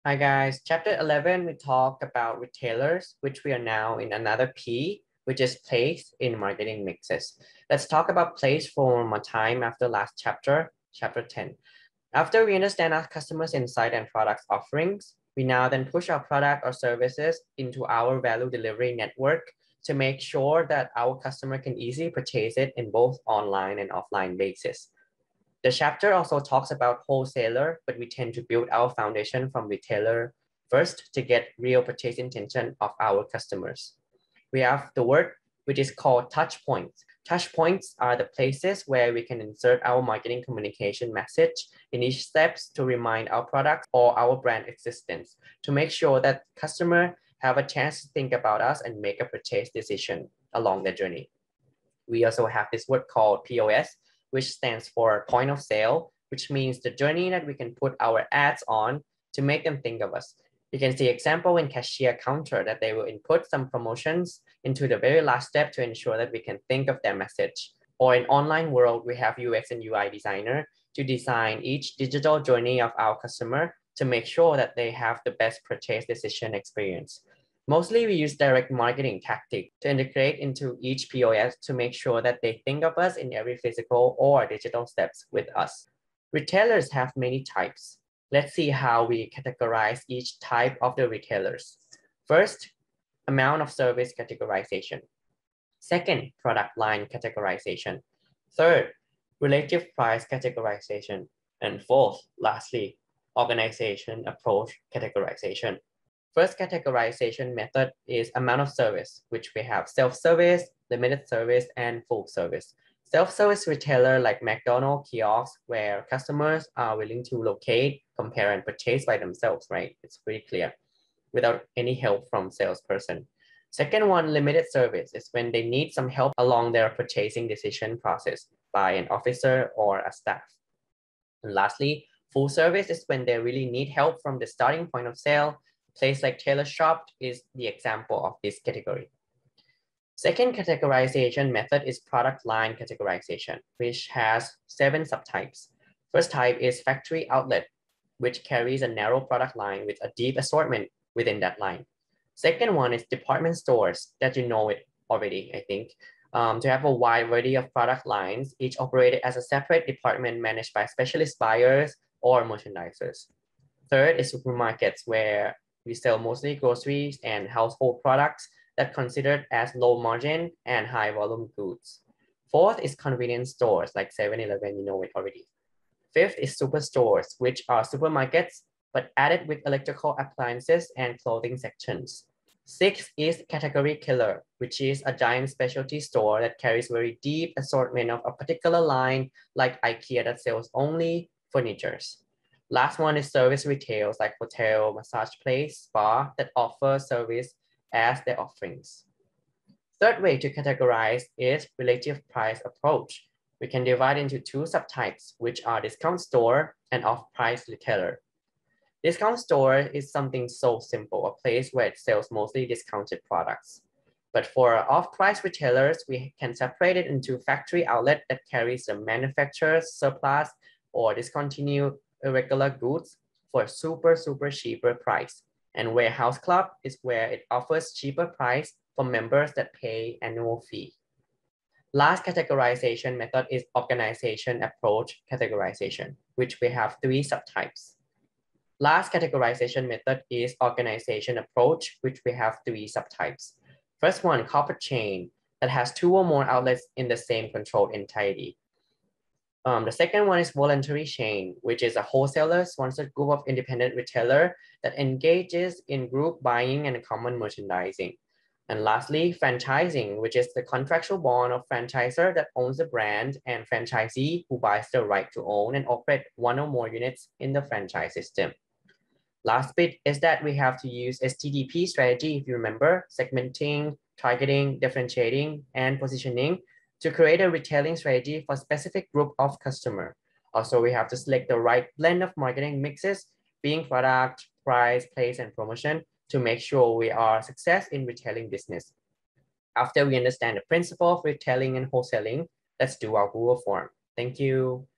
Hi guys, chapter 11, we talk about retailers, which we are now in another P, which is place in marketing mixes. Let's talk about place for one more time after last chapter, chapter 10. After we understand our customers' insight and product offerings, we now then push our product or services into our value delivery network to make sure that our customer can easily purchase it in both online and offline basis. The chapter also talks about wholesaler, but we tend to build our foundation from retailer first to get real purchase intention of our customers. We have the word which is called touch points. Touch points are the places where we can insert our marketing communication message in each steps to remind our product or our brand existence to make sure that customer have a chance to think about us and make a purchase decision along the journey. We also have this word called POS, which stands for point of sale, which means the journey that we can put our ads on to make them think of us. You can see example in cashier counter that they will input some promotions into the very last step to ensure that we can think of their message. Or in online world, we have UX and UI designer to design each digital journey of our customer to make sure that they have the best purchase decision experience. Mostly we use direct marketing tactic to integrate into each POS to make sure that they think of us in every physical or digital steps with us. Retailers have many types. Let's see how we categorize each type of the retailers. First, amount of service categorization. Second, product line categorization. Third, relative price categorization. And fourth, lastly, organization approach categorization. First categorization method is amount of service, which we have self-service, limited service, and full service. Self-service retailer like McDonald's kiosks, where customers are willing to locate, compare, and purchase by themselves, right? It's pretty clear, without any help from salesperson. Second one, limited service, is when they need some help along their purchasing decision process by an officer or a staff. And lastly, full service is when they really need help from the starting point of sale. Place like tailor shop is the example of this category. Second categorization method is product line categorization, which has 7 subtypes. First type is factory outlet, which carries a narrow product line with a deep assortment within that line. Second one is department stores, that you know it already, I think. To have a wide variety of product lines, each operated as a separate department managed by specialist buyers or merchandisers. Third is supermarkets, where we sell mostly groceries and household products that considered as low margin and high volume goods. Fourth is convenience stores like 7-Eleven, you know it already. Fifth is superstores, which are supermarkets, but added with electrical appliances and clothing sections. Sixth is category killer, which is a giant specialty store that carries very deep assortment of a particular line like IKEA that sells only furnitures. Last one is service retails like hotel, massage place, spa that offer service as their offerings. Third way to categorize is relative price approach. We can divide into 2 subtypes, which are discount store and off-price retailer. Discount store is something so simple, a place where it sells mostly discounted products. But for off-price retailers, we can separate it into factory outlet that carries the manufacturer's surplus or discontinued irregular goods for a super cheaper price. And warehouse club is where it offers cheaper price for members that pay annual fee. Last categorization method is organization approach categorization, which we have 3 subtypes. Last categorization method is organization approach, which we have 3 subtypes. First one, corporate chain that has 2 or more outlets in the same controlled entity. The second one is voluntary chain, which is a wholesaler sponsored group of independent retailer that engages in group buying and common merchandising. And lastly, franchising, which is the contractual bond of franchisor that owns the brand and franchisee who buys the right to own and operate 1 or more units in the franchise system. Last bit is that we have to use STDP strategy, if you remember, segmenting, targeting, differentiating, and positioning to create a retailing strategy for a specific group of customer. Also, we have to select the right blend of marketing mixes, being product, price, place, and promotion to make sure we are success in retailing business. After we understand the principle of retailing and wholesaling, let's do our Google form. Thank you.